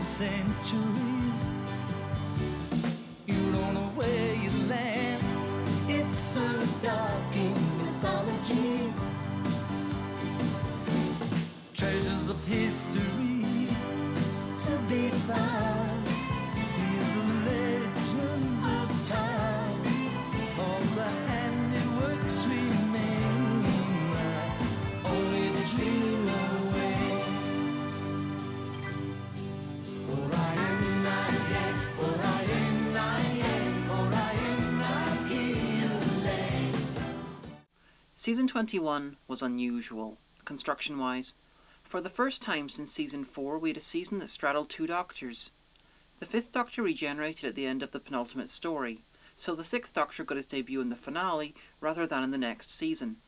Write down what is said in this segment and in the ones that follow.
centuries. You don't know where you land. It's so dark in mythology. Treasures of history to be found. These are legends of time. All the handiworks remain. Only the dream away. Orion, Season 21 was unusual, construction-wise. For the first time since Season 4, we had a season that straddled two Doctors. The Fifth Doctor regenerated at the end of the penultimate story, so the Sixth Doctor got his debut in the finale rather than in the next season.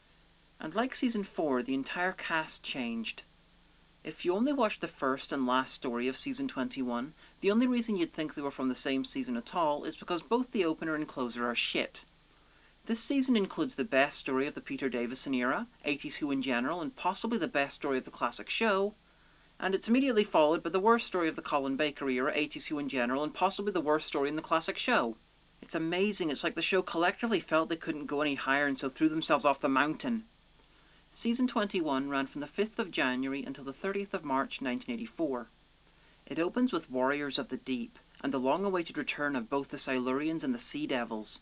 And like Season 4, the entire cast changed. If you only watched the first and last story of Season 21, the only reason you'd think they were from the same season at all is because both the opener and closer are shit. This season includes the best story of the Peter Davison era, 80s Who in general, and possibly the best story of the classic show, and it's immediately followed by the worst story of the Colin Baker era, 80s Who in general, and possibly the worst story in the classic show. It's amazing, it's like the show collectively felt they couldn't go any higher and so threw themselves off the mountain. Season 21 ran from the 5th of January until the 30th of March 1984. It opens with Warriors of the Deep, and the long-awaited return of both the Silurians and the Sea Devils.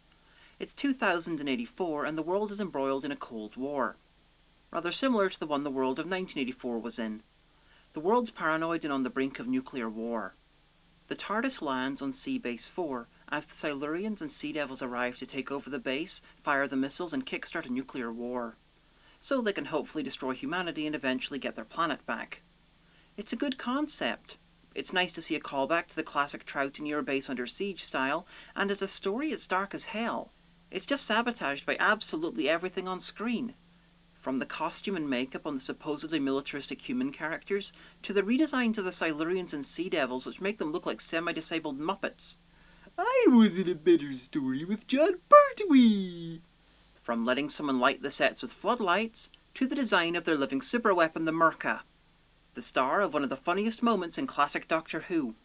It's 2084, and the world is embroiled in a Cold War. Rather similar to the one the world of 1984 was in. The world's paranoid and on the brink of nuclear war. The TARDIS lands on Sea Base 4, as the Silurians and Sea Devils arrive to take over the base, fire the missiles, and kickstart a nuclear war. So they can hopefully destroy humanity and eventually get their planet back. It's a good concept. It's nice to see a callback to the classic Troughton era base under siege style, and as a story it's dark as hell. It's just sabotaged by absolutely everything on screen. From the costume and makeup on the supposedly militaristic human characters, to the redesigns of the Silurians and Sea Devils which make them look like semi-disabled Muppets. I was in a better story with John Pertwee! From letting someone light the sets with floodlights, to the design of their living superweapon, the Merca. The star of one of the funniest moments in classic Doctor Who.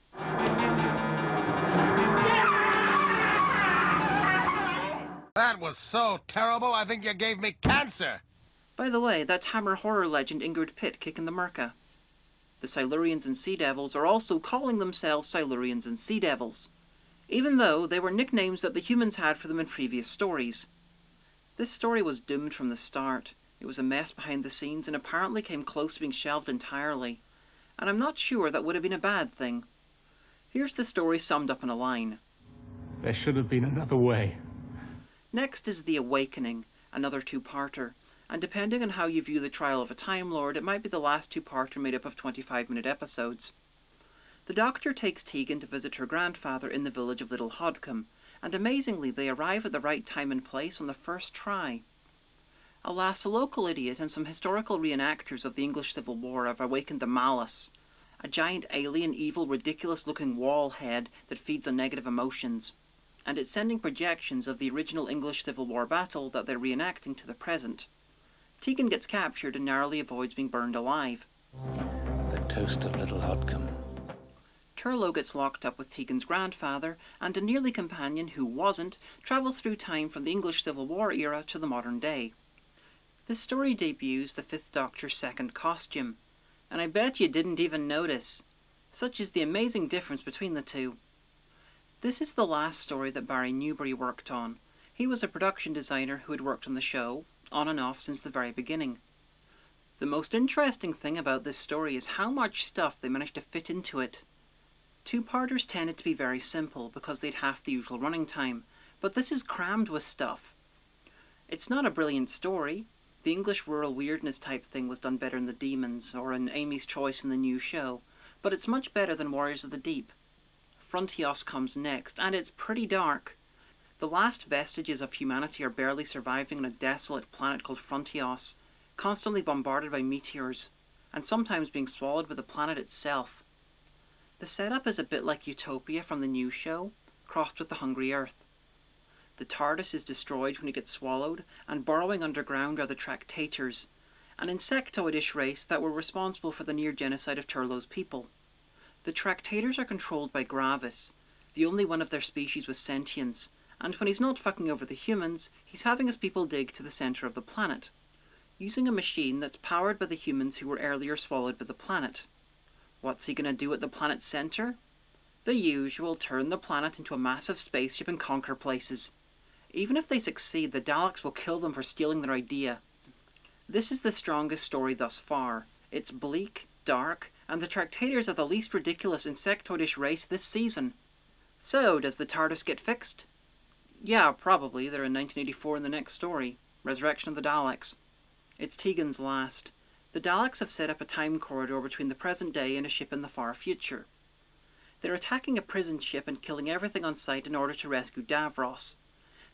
That was so terrible, I think you gave me cancer. By the way, that's Hammer horror legend Ingrid Pitt kicking the Merca. The Silurians and Sea Devils are also calling themselves Silurians and Sea Devils, even though they were nicknames that the humans had for them in previous stories. This story was doomed from the start. It was a mess behind the scenes and apparently came close to being shelved entirely. And I'm not sure that would have been a bad thing. Here's the story summed up in a line. There should have been another way. Next is The Awakening, another two-parter, and depending on how you view the trial of a Time Lord, it might be the last two-parter made up of 25-minute episodes. The Doctor takes Tegan to visit her grandfather in the village of Little Hodcombe, and amazingly they arrive at the right time and place on the first try. Alas, a local idiot and some historical reenactors of the English Civil War have awakened the Malice, a giant alien, evil, ridiculous-looking wall head that feeds on negative emotions, and it's sending projections of the original English Civil War battle that they're reenacting to the present. Tegan gets captured and narrowly avoids being burned alive. The toast of Little Hodcombe. Turlough gets locked up with Tegan's grandfather, and a nearly companion who wasn't travels through time from the English Civil War era to the modern day. This story debuts the Fifth Doctor's second costume, and I bet you didn't even notice. Such is the amazing difference between the two. This is the last story that Barry Newbury worked on. He was a production designer who had worked on the show, on and off since the very beginning. The most interesting thing about this story is how much stuff they managed to fit into it. Two-parters tended to be very simple because they'd half the usual running time, but this is crammed with stuff. It's not a brilliant story. The English rural weirdness type thing was done better in The Demons or in Amy's Choice in the new show, but it's much better than Warriors of the Deep. Frontios comes next, and it's pretty dark. The last vestiges of humanity are barely surviving on a desolate planet called Frontios, constantly bombarded by meteors, and sometimes being swallowed by the planet itself. The setup is a bit like Utopia from the new show, crossed with the Hungry Earth. The TARDIS is destroyed when it gets swallowed, and burrowing underground are the Tractators, an insectoid-ish race that were responsible for the near genocide of Turlough's people. The Tractators are controlled by Gravis, the only one of their species with sentience, and when he's not fucking over the humans, he's having his people dig to the centre of the planet, using a machine that's powered by the humans who were earlier swallowed by the planet. What's he gonna do at the planet's centre? The usual, turn the planet into a massive spaceship and conquer places. Even if they succeed, the Daleks will kill them for stealing their idea. This is the strongest story thus far. It's bleak, dark, and the Tractators are the least ridiculous insectoidish race this season. So, does the TARDIS get fixed? Yeah, probably. They're in 1984 in the next story, Resurrection of the Daleks. It's Tegan's last. The Daleks have set up a time corridor between the present day and a ship in the far future. They're attacking a prison ship and killing everything on sight in order to rescue Davros.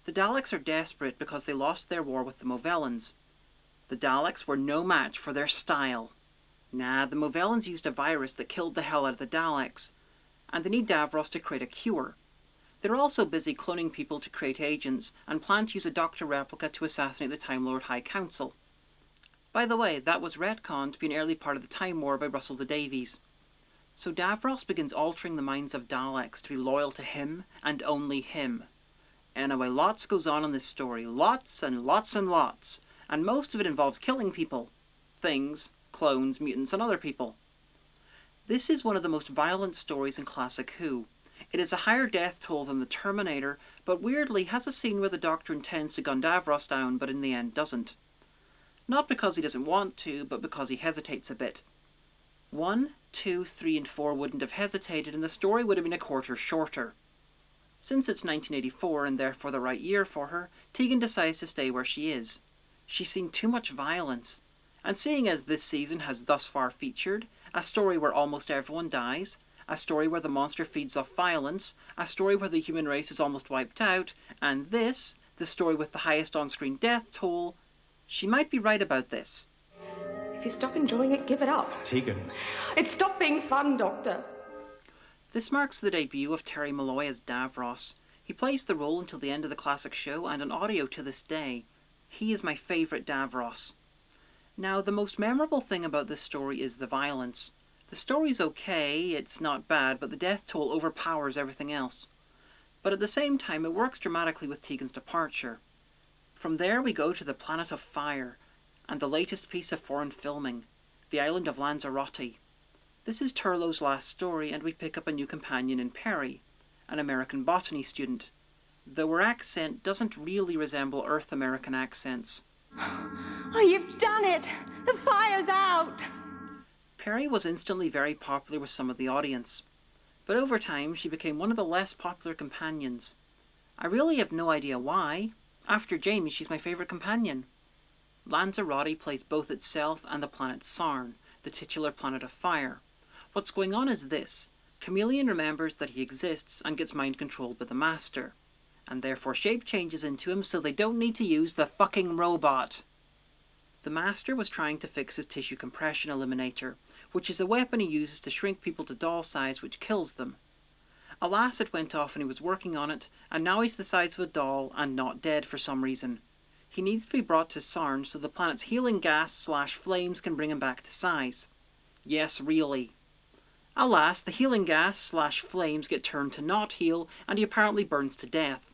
The Daleks are desperate because they lost their war with the Movellans. The Daleks were no match for their style. Nah, the Movellans used a virus that killed the hell out of the Daleks, and they need Davros to create a cure. They're also busy cloning people to create agents, and plan to use a Doctor replica to assassinate the Time Lord High Council. By the way, that was retconned to be an early part of the Time War by Russell T Davies. So Davros begins altering the minds of Daleks to be loyal to him, and only him. Anyway, lots goes on in this story. Lots and lots and lots. And most of it involves killing people. Things, clones, mutants, and other people. This is one of the most violent stories in classic Who. It is a higher death toll than the Terminator, but weirdly has a scene where the Doctor intends to gun Davros down, but in the end doesn't. Not because he doesn't want to, but because he hesitates a bit. 1, 2, 3, and 4 wouldn't have hesitated, and the story would have been a quarter shorter. Since it's 1984, and therefore the right year for her, Tegan decides to stay where she is. She's seen too much violence. And seeing as this season has thus far featured a story where almost everyone dies, a story where the monster feeds off violence, a story where the human race is almost wiped out, and this, the story with the highest on-screen death toll, she might be right about this. If you stop enjoying it, give it up. Tegan. It stopped being fun, Doctor. This marks the debut of Terry Malloy as Davros. He plays the role until the end of the classic show and on audio to this day. He is my favourite Davros. Now, the most memorable thing about this story is the violence. The story's okay, it's not bad, but the death toll overpowers everything else. But at the same time, it works dramatically with Tegan's departure. From there we go to the Planet of Fire, and the latest piece of foreign filming, the island of Lanzarote. This is Turlough's last story, and we pick up a new companion in Perry, an American botany student, though her accent doesn't really resemble Earth American accents. Oh, you've done it! The fire's out! Perry was instantly very popular with some of the audience, but over time she became one of the less popular companions. I really have no idea why. After Jamie, she's my favourite companion. Lanzarote plays both itself and the planet Sarn, the titular planet of fire. What's going on is this. Chameleon remembers that he exists and gets mind-controlled by the Master, and therefore shape changes into him so they don't need to use the fucking robot. The Master was trying to fix his tissue compression eliminator, which is a weapon he uses to shrink people to doll size, which kills them. Alas, it went off and he was working on it, and now he's the size of a doll and not dead for some reason. He needs to be brought to Sarn so the planet's healing gas/flames can bring him back to size. Yes, really. Alas, the healing gas/flames get turned to not heal, and he apparently burns to death.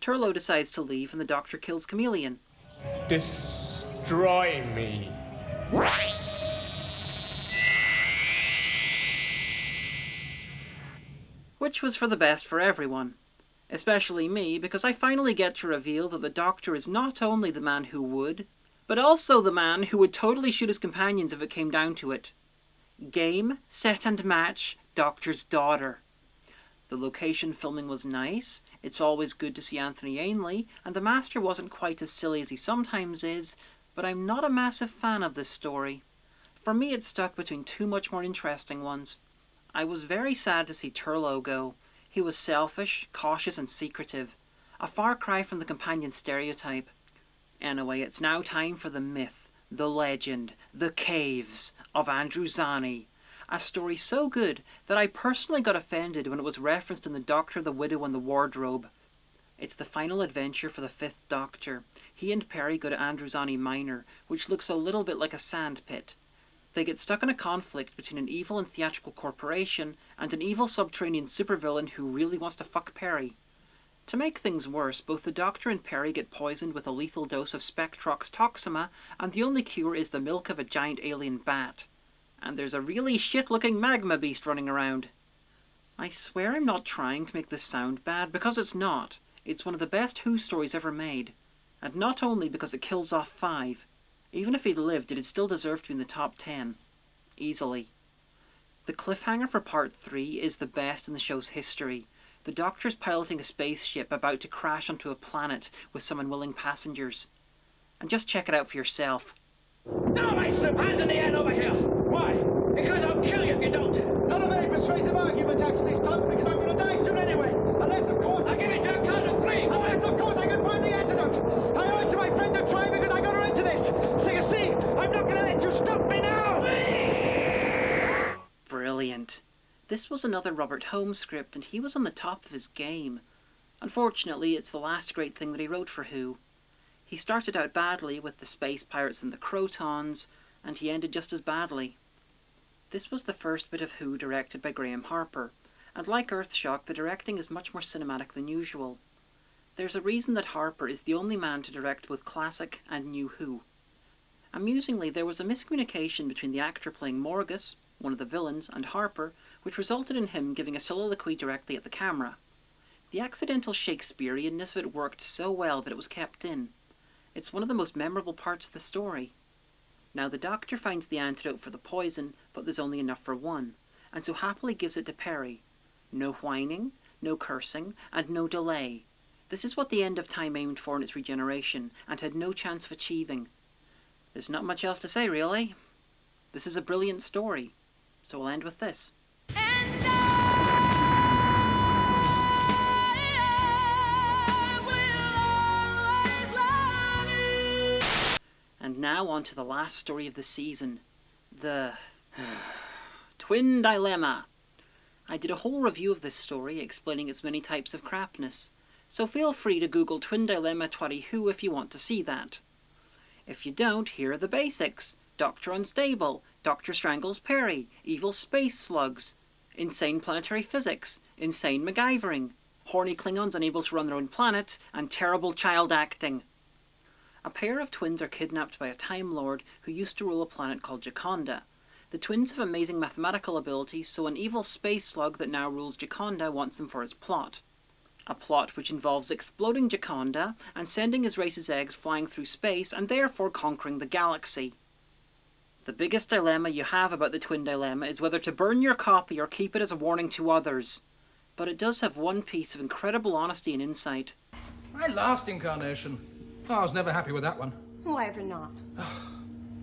Turlough decides to leave, and the Doctor kills Chameleon. Destroy me. Which was for the best for everyone. Especially me, because I finally get to reveal that the Doctor is not only the man who would, but also the man who would totally shoot his companions if it came down to it. Game, set and match, Doctor's daughter. The location filming was nice, it's always good to see Anthony Ainley, and the Master wasn't quite as silly as he sometimes is, but I'm not a massive fan of this story. For me it's stuck between two much more interesting ones. I was very sad to see Turlough go. He was selfish, cautious and secretive. A far cry from the companion stereotype. Anyway, it's now time for the myth, the legend, the caves of Androzani. A story so good that I personally got offended when it was referenced in The Doctor, the Widow and the Wardrobe. It's the final adventure for the 5th Doctor. He and Perry go to Androzani Minor, which looks a little bit like a sand pit. They get stuck in a conflict between an evil and theatrical corporation and an evil subterranean supervillain who really wants to fuck Perry. To make things worse, both the Doctor and Perry get poisoned with a lethal dose of Spectrox toxima, and the only cure is the milk of a giant alien bat. And there's a really shit-looking magma beast running around. I swear I'm not trying to make this sound bad, because it's not. It's one of the best Who stories ever made. And not only because it kills off 5. Even if he'd lived, it'd still deserve to be in the top 10. Easily. The cliffhanger for part 3 is the best in the show's history. The Doctor's piloting a spaceship about to crash onto a planet with some unwilling passengers. And just check it out for yourself. Now my slip hands in the air over here! Why? Because I'll kill you if you don't! Not a very persuasive argument, actually, Stunt, because I'm going to die soon anyway. Unless, of course... I'll give it to a count of 3! Unless, of course, I can find the antidote! I owe it to my friend to try because I got her into this! So you see, I'm not going to let you stop me now! Brilliant. This was another Robert Holmes script, and he was on the top of his game. Unfortunately, it's the last great thing that he wrote for Who. He started out badly with the Space Pirates and the Crotons, and he ended just as badly. This was the first bit of Who directed by Graham Harper, and like Earthshock, the directing is much more cinematic than usual. There's a reason that Harper is the only man to direct both classic and new Who. Amusingly, there was a miscommunication between the actor playing Morgus, one of the villains, and Harper, which resulted in him giving a soliloquy directly at the camera. The accidental Shakespeareanness of it worked so well that it was kept in. It's one of the most memorable parts of the story. Now the Doctor finds the antidote for the poison, but there's only enough for one, and so happily gives it to Perry. No whining, no cursing, and no delay. This is what the end of time aimed for in its regeneration, and had no chance of achieving. There's not much else to say, really. This is a brilliant story, so we'll end with this. And now on to the last story of the season. The Twin Dilemma. I did a whole review of this story explaining its many types of crapness, so feel free to Google Twin Dilemma 20 Who if you want to see that. If you don't, here are the basics. Doctor Unstable, Doctor Strangles Perry, Evil Space Slugs, Insane Planetary Physics, Insane MacGyvering, Horny Klingons unable to run their own planet, and terrible child acting. A pair of twins are kidnapped by a Time Lord who used to rule a planet called Gioconda. The twins have amazing mathematical abilities, so an evil space slug that now rules Gioconda wants them for his plot. A plot which involves exploding Gioconda and sending his race's eggs flying through space and therefore conquering the galaxy. The biggest dilemma you have about the Twin Dilemma is whether to burn your copy or keep it as a warning to others. But it does have one piece of incredible honesty and insight. My last incarnation. I was never happy with that one. Why ever not?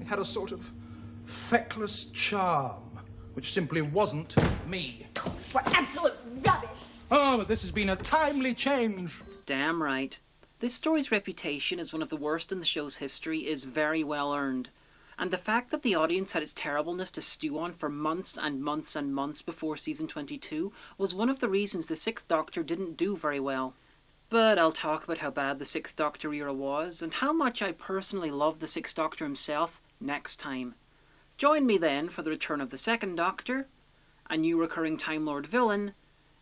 It had a sort of feckless charm, which simply wasn't me. What absolute rubbish! Oh, but this has been a timely change. Damn right. This story's reputation as one of the worst in the show's history is very well earned. And the fact that the audience had its terribleness to stew on for months and months and months before season 22 was one of the reasons the Sixth Doctor didn't do very well. But I'll talk about how bad the Sixth Doctor era was, and how much I personally love the Sixth Doctor himself next time. Join me then for the return of the Second Doctor, a new recurring Time Lord villain,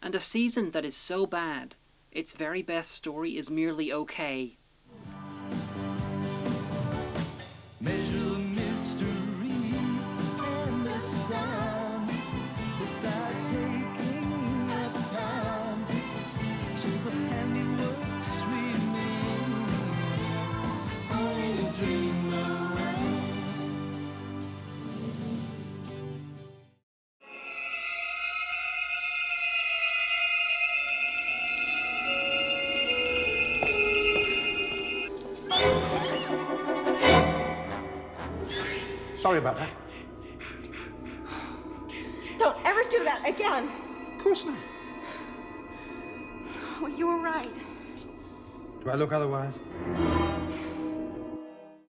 and a season that is so bad, its very best story is merely okay. Measure the mystery and the sound. It's like taking up time. Shape of handiworks remain. Only a dream around. Sorry about that. Don't ever do that again! Of course not. Well, you were right. Do I look otherwise?